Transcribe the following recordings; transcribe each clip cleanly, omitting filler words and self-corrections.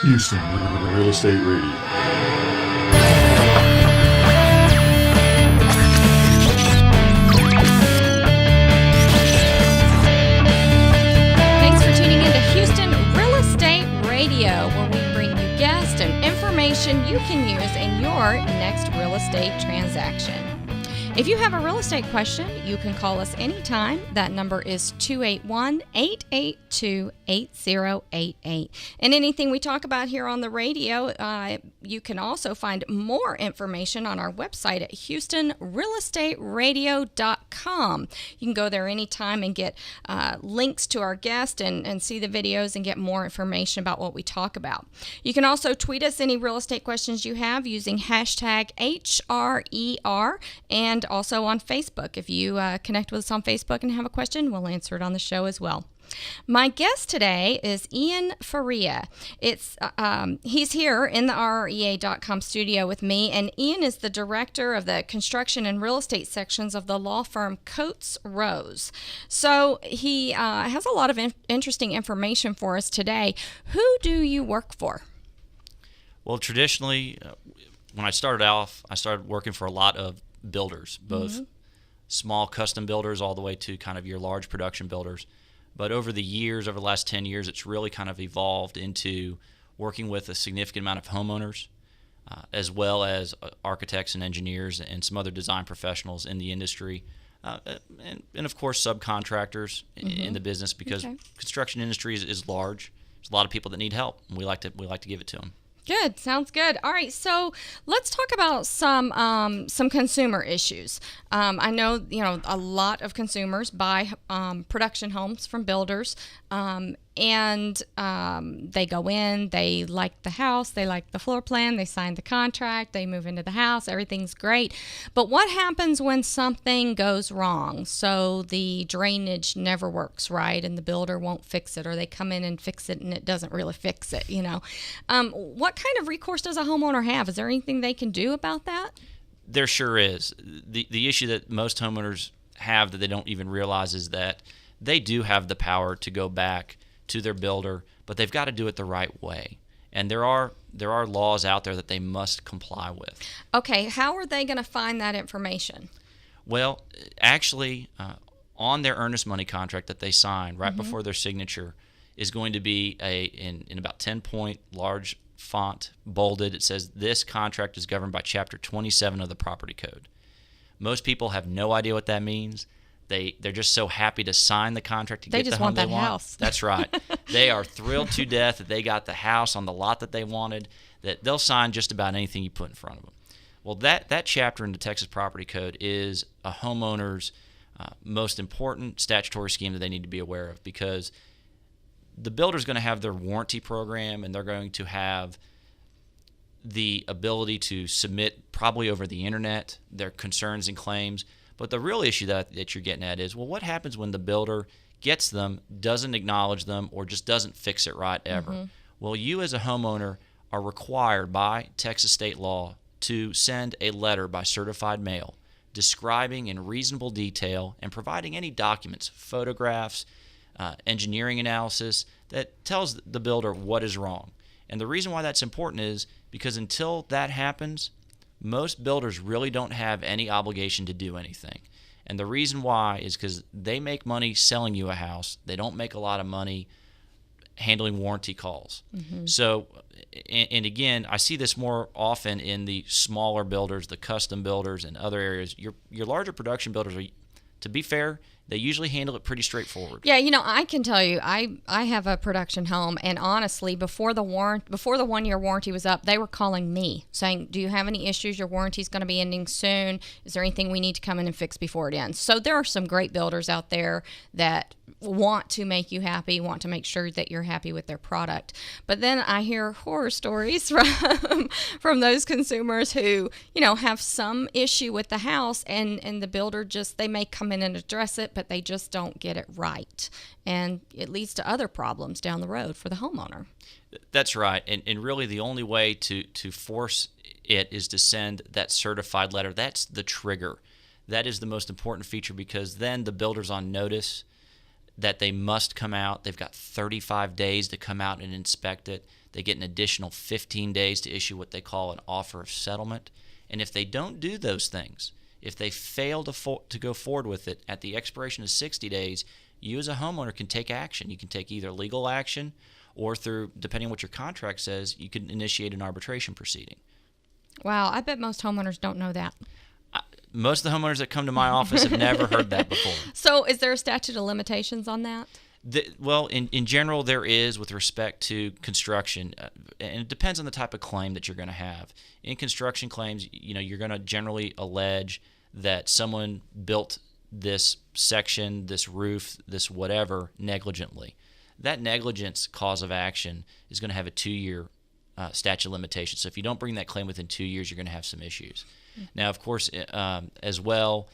Houston Real Estate Radio. Thanks for tuning in to Houston Real Estate Radio, where we bring you guests and information you can use in your next real estate transaction. If you have a real estate question, you can call us anytime. That number is 281-882-8088. And anything we talk about here on the radio, you can also find more information on our website at HoustonRealEstateRadio.com. You can go there anytime and get links to our guests and see the videos and get more information about what we talk about. You can also tweet us any real estate questions you have using hashtag HRER, and also on Facebook. If you connect with us on Facebook and have a question, we'll answer it on the show as well. My guest today is Ian Faria. He's here in the RREA.com studio with me, and Ian is the director of the construction and real estate sections of the law firm Coates Rose. So he has a lot of interesting information for us today. Who do you work for? Well, traditionally, when I started off, I started working for a lot of builders, both small custom builders all the way to kind of your large production builders. But over the years, over the last 10 years, it's really kind of evolved into working with a significant amount of homeowners, as well as architects and engineers and some other design professionals in the industry, and of course subcontractors in the business, because construction industry is large. There's a lot of people that need help, and we like to give it to them. Good. Sounds good. All right. So let's talk about some consumer issues. I know, a lot of consumers buy production homes from builders, and they go in, they like the house, they like the floor plan, they sign the contract, they move into the house, everything's great. But what happens when something goes wrong? So the drainage never works right and the builder won't fix it, or they come in and fix it and it doesn't really fix it, What kind of recourse does a homeowner have? Is there anything they can do about that? There sure is. The issue that most homeowners have that they don't even realize is that they do have the power to go back to their builder, but they've got to do it the right way. And there are laws out there that they must comply with. Okay, how are they going to find that information? Well, actually, on their earnest money contract that they sign right before their signature is going to be in about 10-point large font, bolded. It says, "This contract is governed by Chapter 27 of the Property Code." Most people have no idea what that means. They're just so happy to sign the contract to get the home they want. They just want that house. That's right. They are thrilled to death that they got the house on the lot that they wanted, that they'll sign just about anything you put in front of them. Well, that chapter in the Texas Property Code is a homeowner's most important statutory scheme that they need to be aware of, because the builder's going to have their warranty program, and they're going to have the ability to submit, probably over the internet, their concerns and claims. But the real issue that you're getting at is, well, what happens when the builder gets them, doesn't acknowledge them, or just doesn't fix it right ever? Well, you as a homeowner are required by Texas state law to send a letter by certified mail describing in reasonable detail and providing any documents, photographs, engineering analysis that tells the builder what is wrong. And the reason why that's important is because until that happens, most builders really don't have any obligation to do anything. And the reason why is because they make money selling you a house. They don't make a lot of money handling warranty calls. So, and again, I see this more often in the smaller builders, the custom builders, and other areas. Your larger production builders are, to be fair, they usually handle it pretty straightforward. Yeah, I can tell you, I have a production home, and honestly, before the 1-year warranty was up, they were calling me saying, "Do you have any issues? Your warranty's going to be ending soon. Is there anything we need to come in and fix before it ends?" So there are some great builders out there that want to make you happy, want to make sure that you're happy with their product. But then I hear horror stories from those consumers who, have some issue with the house, and the builder they may come in and address it, but they just don't get it right. And it leads to other problems down the road for the homeowner. That's right. And really the only way to force it is to send that certified letter. That's the trigger. That is the most important feature, because then the builder's on notice that they must come out. They've got 35 days to come out and inspect it. They get an additional 15 days to issue what they call an offer of settlement. And if they don't do those things, if they fail to go forward with it at the expiration of 60 days, you as a homeowner can take action. You can take either legal action or through, depending on what your contract says, you can initiate an arbitration proceeding. Wow, I bet most homeowners don't know that. Most of the homeowners that come to my office have never heard that before. So is there a statute of limitations on that? Well, in general, there is with respect to construction, and it depends on the type of claim that you're going to have. In construction claims, you're going to generally allege that someone built this section, this roof, this whatever, negligently. That negligence cause of action is going to have a 2-year statute of limitations. So if you don't bring that claim within 2 years, you're going to have some issues. Now, of course, as well,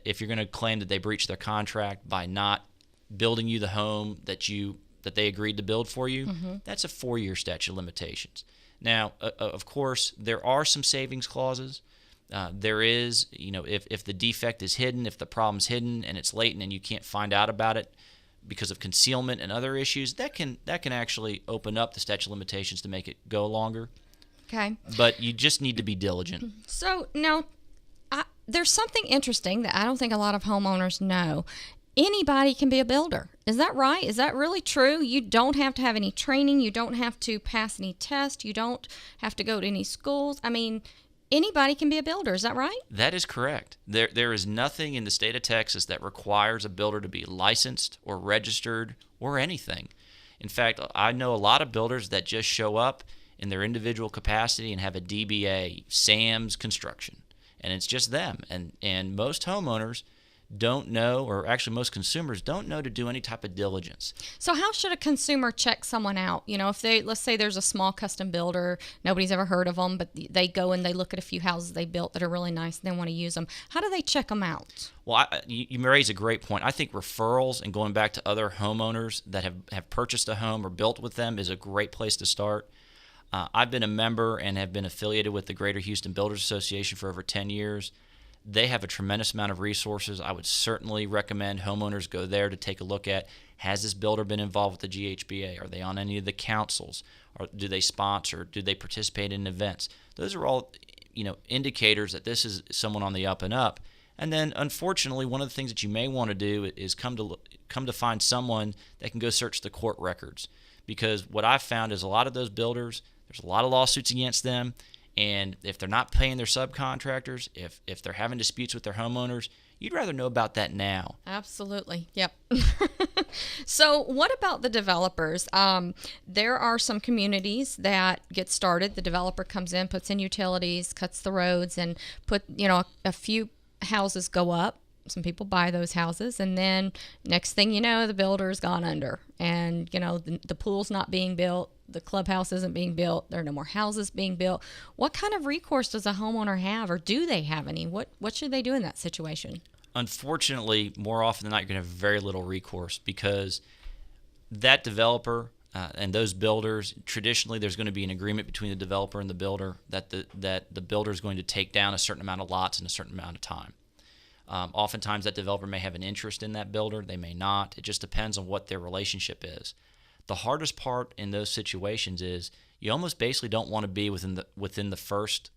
if you're going to claim that they breached their contract by not building you the home that they agreed to build for you, that's a 4-year statute of limitations. Now, of course, there are some savings clauses. There is, if the defect is hidden, if the problem's hidden and it's latent and you can't find out about it because of concealment and other issues, that can actually open up the statute of limitations to make it go longer. Okay. But you just need to be diligent. So now, there's something interesting that I don't think a lot of homeowners know. Anybody can be a builder. Is that right? Is that really true? You don't have to have any training. You don't have to pass any tests. You don't have to go to any schools. I mean, anybody can be a builder. Is that right? That is correct. There is nothing in the state of Texas that requires a builder to be licensed or registered or anything. In fact, I know a lot of builders that just show up in their individual capacity and have a DBA, Sam's Construction, and it's just them. And most homeowners don't know, or actually most consumers don't know to do any type of diligence. So how should a consumer check someone out? If let's say there's a small custom builder, nobody's ever heard of them, but they go and they look at a few houses they built that are really nice and they want to use them. How do they check them out? Well, you raise a great point. I think referrals and going back to other homeowners that have purchased a home or built with them is a great place to start. I've been a member and have been affiliated with the Greater Houston Builders Association for over 10 years. They have a tremendous amount of resources. I would certainly recommend homeowners go there to take a look at, has this builder been involved with the GHBA? Are they on any of the councils? Or do they sponsor? Do they participate in events? Those are all, indicators that this is someone on the up and up. And then, unfortunately, one of the things that you may want to do is come to find someone that can go search the court records. Because what I've found is a lot of those builders, there's a lot of lawsuits against them. And if they're not paying their subcontractors, if they're having disputes with their homeowners, you'd rather know about that now. Absolutely. Yep. So what about the developers? There are some communities that get started. The developer comes in, puts in utilities, cuts the roads, and a few houses go up. Some people buy those houses, and then next thing you know, the builder's gone under, and the pool's not being built, the clubhouse isn't being built, there are no more houses being built. What kind of recourse does a homeowner have, or do they have any? What should they do in that situation? Unfortunately, more often than not, you're going to have very little recourse, because that developer and those builders, traditionally there's going to be an agreement between the developer and the builder that the builder is going to take down a certain amount of lots in a certain amount of time. Oftentimes that developer may have an interest in that builder, they may not. It just depends on what their relationship is. The hardest part in those situations is you almost basically don't want to be within the first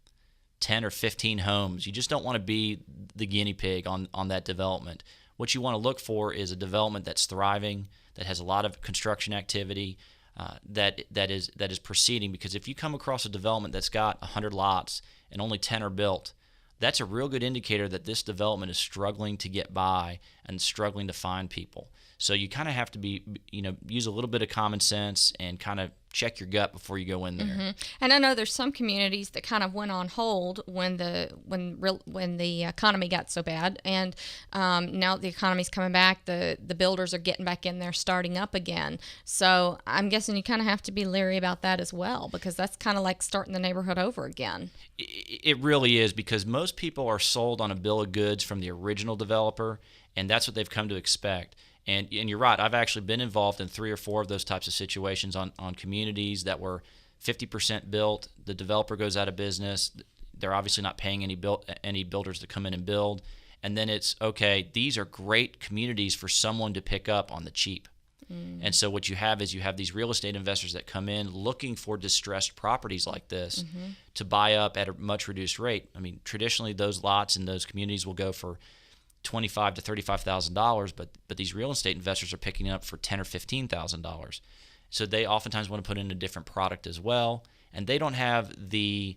10 or 15 homes. You just don't want to be the guinea pig on that development. What you want to look for is a development that's thriving, that has a lot of construction activity, that is proceeding. Because if you come across a development that's got 100 lots and only 10 are built, that's a real good indicator that this development is struggling to get by and struggling to find people. So you kind of have to use a little bit of common sense and kind of check your gut before you go in there. Mm-hmm. And I know there's some communities that kind of went on hold when the economy got so bad, and now the economy's coming back. The builders are getting back in there, starting up again. So I'm guessing you kind of have to be leery about that as well, because that's kind of like starting the neighborhood over again. It really is, because most people are sold on a bill of goods from the original developer, and that's what they've come to expect. And you're right, I've actually been involved in 3 or 4 of those types of situations on communities that were 50% built. The developer goes out of business. They're obviously not paying any builders to come in and build. And then it's, okay, these are great communities for someone to pick up on the cheap. And so what you have is you have these real estate investors that come in looking for distressed properties like this to buy up at a much reduced rate. I mean, traditionally those lots in those communities will go for $25,000 to $35,000, but these real estate investors are picking it up for $10,000 or $15,000. So they oftentimes want to put in a different product as well, and they don't have the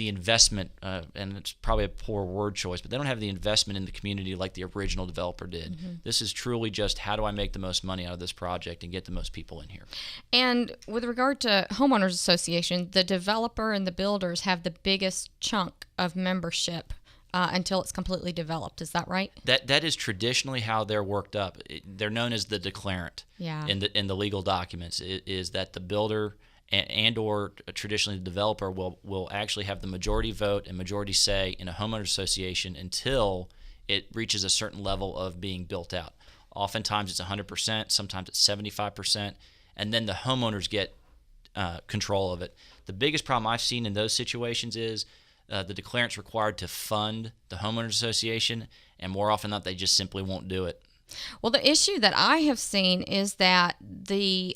investment, and it's probably a poor word choice, but they don't have the investment in the community like the original developer did. This is truly just, how do I make the most money out of this project and get the most people in here? And with regard to homeowners association, the developer and the builders have the biggest chunk of membership until it's completely developed. Is that right? That is traditionally how they're worked up. They're known as the declarant in the legal documents, is that the builder and or traditionally the developer will actually have the majority vote and majority say in a homeowners association until it reaches a certain level of being built out. Oftentimes it's 100%, sometimes it's 75%, and then the homeowners get control of it. The biggest problem I've seen in those situations is the declarant's required to fund the homeowners association, and more often than not, they just simply won't do it. Well, the issue that I have seen is that the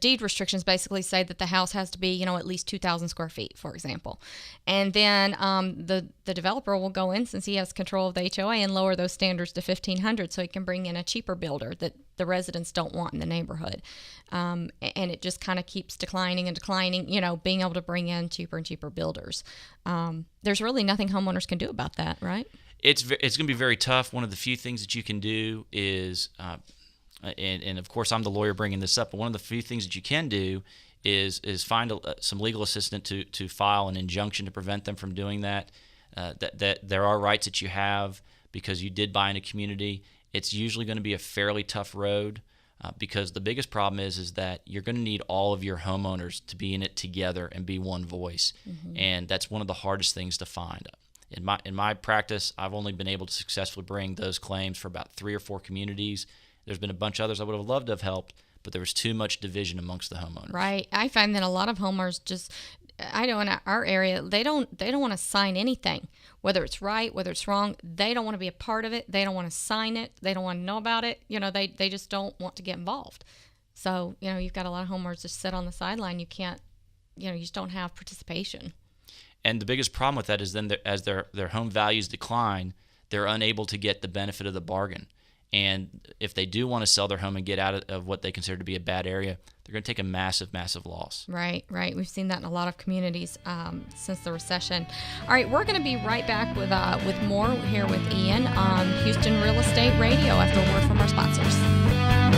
deed restrictions basically say that the house has to be, at least 2,000 square feet, for example. And then the developer will go in, since he has control of the HOA, and lower those standards to 1,500 so he can bring in a cheaper builder that the residents don't want in the neighborhood. And it just kind of keeps declining and declining, being able to bring in cheaper and cheaper builders. There's really nothing homeowners can do about that, right? It's going to be very tough. One of the few things that you can do is... And of course, I'm the lawyer bringing this up, but one of the few things that you can do is find some legal assistance to file an injunction to prevent them from doing that. That there are rights that you have because you did buy in a community. It's usually going to be a fairly tough road because the biggest problem is that you're going to need all of your homeowners to be in it together and be one voice, and that's one of the hardest things to find. In my practice, I've only been able to successfully bring those claims for about 3 or 4 communities. There's been a bunch of others I would have loved to have helped, but there was too much division amongst the homeowners. Right. I find that a lot of homeowners I know in our area, they don't want to sign anything, whether it's right, whether it's wrong. They don't want to be a part of it. They don't want to sign it. They don't want to know about it. They just don't want to get involved. So, you've got a lot of homeowners just sit on the sideline. You can't, you just don't have participation. And the biggest problem with that is then as their home values decline, they're unable to get the benefit of the bargain. And if they do want to sell their home and get out of what they consider to be a bad area, they're going to take a massive, massive loss. Right. We've seen that in a lot of communities since the recession. All right, we're going to be right back with more here with Ian on Houston Real Estate Radio after a word from our sponsors.